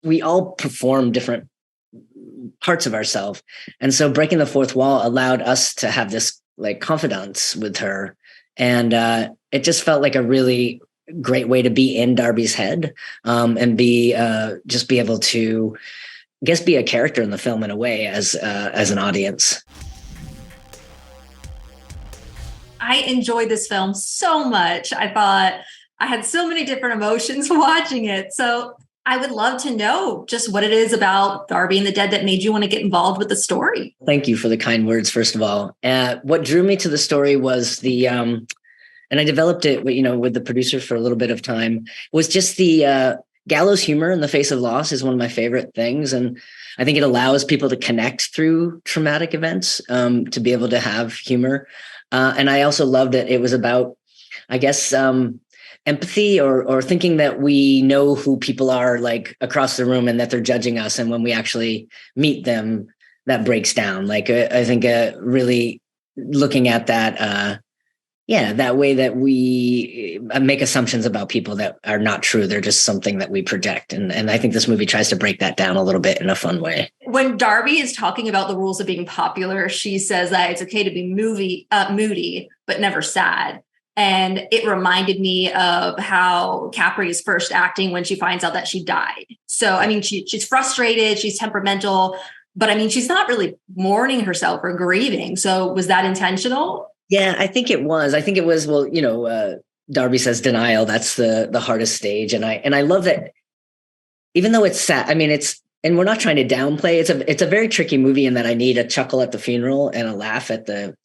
we all perform different parts of ourselves. And so breaking the fourth wall allowed us to have this like confidence with her. And it just felt like a really great way to be in Darby's head, and be just be able to, I guess, be a character in the film in a way as an audience. I enjoyed this film so much. I thought I had so many different emotions watching it. So I would love to know just what it is about Darby and the Dead that made you want to get involved with the story. Thank you for the kind words, first of all. What drew me to the story was and I developed it, with the producers for a little bit of time, was just the gallows humor in the face of loss is one of my favorite things. And I think it allows people to connect through traumatic events, to be able to have humor. And I also loved that it was about, I guess, empathy or thinking that we know who people are like across the room and that they're judging us. And when we actually meet them, that breaks down. Like, I think really looking at that, that way that we make assumptions about people that are not true. They're just something that we project. And I think this movie tries to break that down a little bit in a fun way. When Darby is talking about the rules of being popular, she says that it's okay to be moody, but never sad. And it reminded me of how Capri is first acting when she finds out that she died. So, I mean, she's frustrated, she's temperamental, but I mean, she's not really mourning herself or grieving. So was that intentional? Yeah, I think it was. Well, Darby says denial. That's the hardest stage. And I love that, even though it's sad, I mean, and we're not trying to downplay. It's a very tricky movie in that I need a chuckle at the funeral and a laugh at the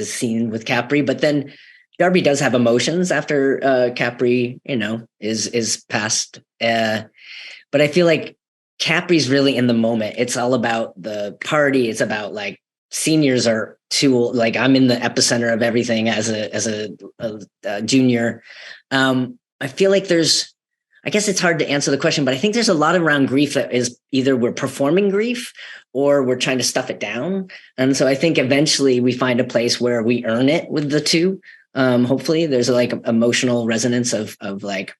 scene with Capri. But then Darby does have emotions after Capri, is passed. But I feel like Capri's really in the moment. It's all about the party. It's about like seniors are too old. Like, I'm in the epicenter of everything as a junior. I feel like I guess it's hard to answer the question, but I think there's a lot around grief that is either we're performing grief or we're trying to stuff it down. And so I think eventually we find a place where we earn it with the two. Hopefully there's like emotional resonance of like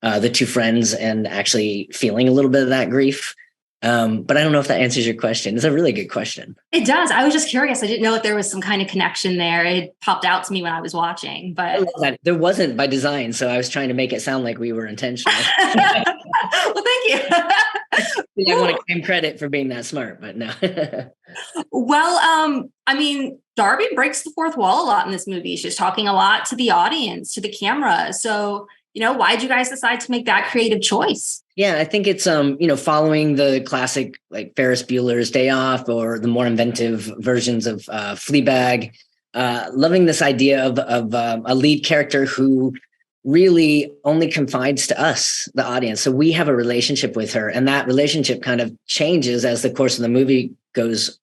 the two friends and actually feeling a little bit of that grief. But I don't know if that answers your question. It's a really good question. It does. I was just curious. I didn't know if there was some kind of connection there. It popped out to me when I was watching, but there wasn't by design. So I was trying to make it sound like we were intentional. Well, thank you. I want to claim credit for being that smart, but no. Well, I mean, Darby breaks the fourth wall a lot in this movie. She's talking a lot to the audience, to the camera. So, why did you guys decide to make that creative choice? Yeah, I think it's, following the classic like Ferris Bueller's Day Off or the more inventive versions of Fleabag, loving this idea of a lead character who really only confides to us, the audience. So we have a relationship with her, and that relationship kind of changes as the course of the movie goes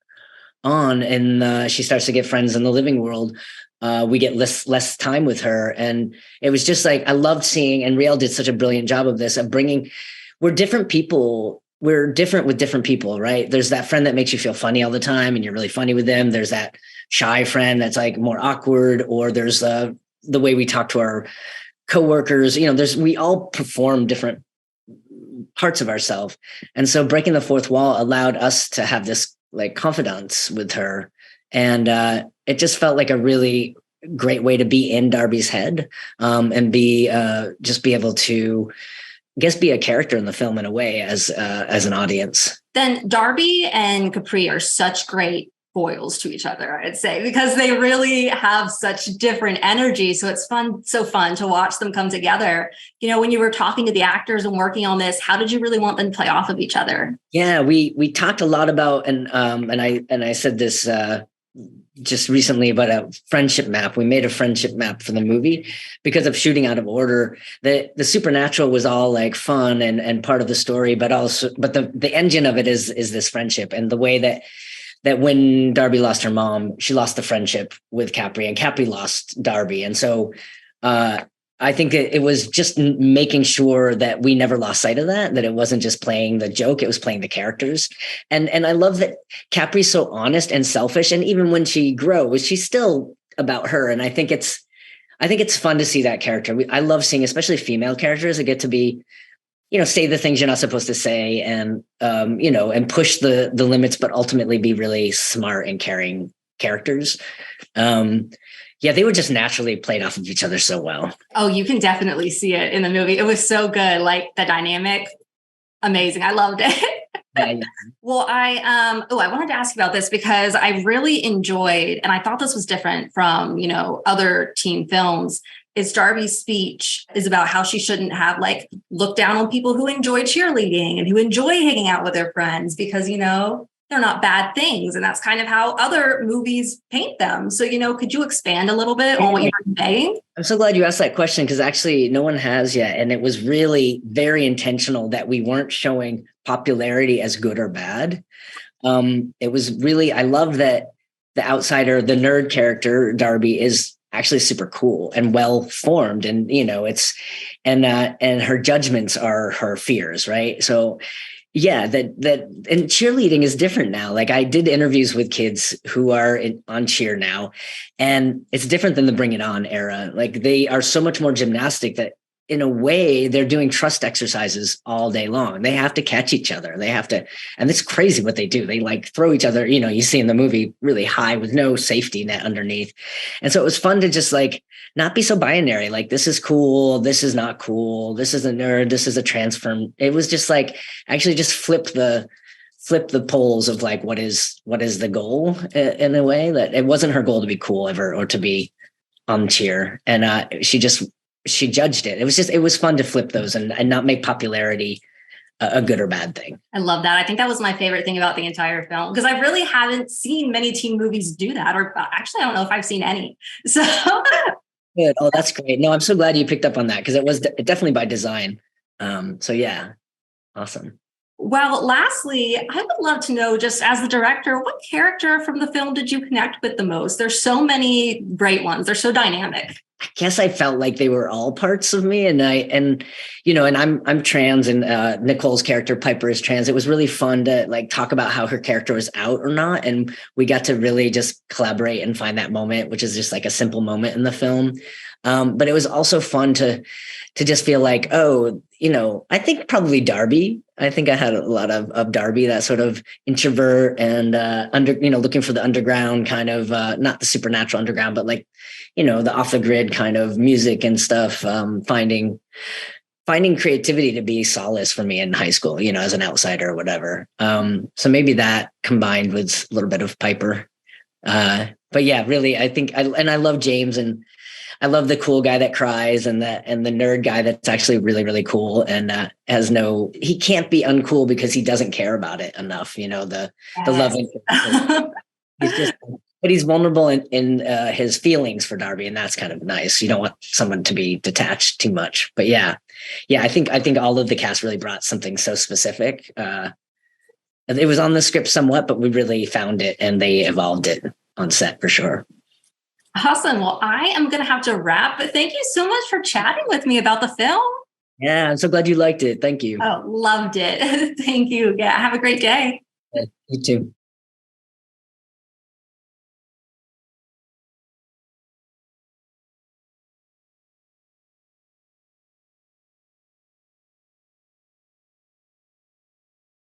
on, and she starts to get friends in the living world. We get less time with her, and it was just like I loved seeing. And Riel did such a brilliant job of this, of bringing. We're different people. We're different with different people, right? There's that friend that makes you feel funny all the time, and you're really funny with them. There's that shy friend that's like more awkward, or there's the way we talk to our coworkers. We all perform different parts of ourselves, and so breaking the fourth wall allowed us to have this like confidence with her. And it just felt like a really great way to be in Darby's head, and be just be able to, I guess, be a character in the film in a way as an audience. Then Darby and Capri are such great foils to each other, I'd say, because they really have such different energy. So it's so fun to watch them come together. When you were talking to the actors and working on this, how did you really want them to play off of each other? Yeah, we talked a lot about, and I said this just recently about a friendship map. We made a friendship map for the movie because of shooting out of order. The supernatural was all like fun and part of the story, but the engine of it is this friendship, and the way that when Darby lost her mom, she lost the friendship with Capri, and Capri lost Darby. And so I think it was just making sure that we never lost sight of that it wasn't just playing the joke, it was playing the characters. And I love that Capri's so honest and selfish. And even when she grows, she's still about her. And I think it's fun to see that character. I love seeing, especially female characters that get to be, say the things you're not supposed to say, and and push the limits, but ultimately be really smart and caring characters. They were just naturally played off of each other so well. Oh, you can definitely see it in the movie. It was so good. Like the dynamic, amazing. I loved it. Yeah. Well, I wanted to ask you about this because I really enjoyed, and I thought this was different from, other teen films, is Darby's speech is about how she shouldn't have looked down on people who enjoy cheerleading and who enjoy hanging out with their friends because, they're not bad things. And that's kind of how other movies paint them. So, could you expand a little bit on what you were saying? I'm so glad you asked that question, because actually no one has yet. And it was really very intentional that we weren't showing popularity as good or bad. It was really, I love that the outsider, the nerd character, Darby, is actually super cool and well formed, and and her judgments are her fears, right? So and cheerleading is different now. Like, I did interviews with kids who are on cheer now, and it's different than the Bring It On era. Like, they are so much more gymnastic that in a way they're doing trust exercises all day long. They have to catch each other. They have to, and it's crazy what they do. They throw each other, you see in the movie, really high with no safety net underneath. And so it was fun to just not be so binary. Like, this is cool, this is not cool, this is a nerd, this is a transform. It was just actually just flip the poles of what is the goal, in a way that it wasn't her goal to be cool ever or to be on cheer. And she judged it. It was fun to flip those and not make popularity a good or bad thing. I love that. I think that was my favorite thing about the entire film, because I really haven't seen many teen movies do that, or actually, I don't know if I've seen any. So good. Oh, that's great. No, I'm so glad you picked up on that, because it was definitely by design. So yeah, awesome. Well, lastly, I would love to know, just as the director, what character from the film did you connect with the most? There's so many great ones. They're so dynamic. I guess I felt like they were all parts of me, and I'm trans, and Nicole's character Piper is trans. It was really fun to talk about how her character was out or not, and we got to really just collaborate and find that moment, which is just a simple moment in the film. But it was also fun to just feel I think probably Darby. I think I had a lot of Darby, that sort of introvert and looking for the underground kind of, not the supernatural underground, but the off the grid kind of music and stuff. Finding creativity to be solace for me in high school, as an outsider or whatever. So maybe that combined with a little bit of Piper. But yeah, really, I think I love James, and I love the cool guy that cries, and the nerd guy that's actually really, really cool, and he can't be uncool because he doesn't care about it enough. The loving. But he's vulnerable in his feelings for Darby, and that's kind of nice. You don't want someone to be detached too much. But yeah, I think all of the cast really brought something so specific. It was on the script somewhat, but we really found it, and they evolved it on set for sure. Awesome. Well, I am going to have to wrap, but thank you so much for chatting with me about the film. Yeah, I'm so glad you liked it. Thank you. Oh, loved it. Thank you. Yeah, have a great day. You too.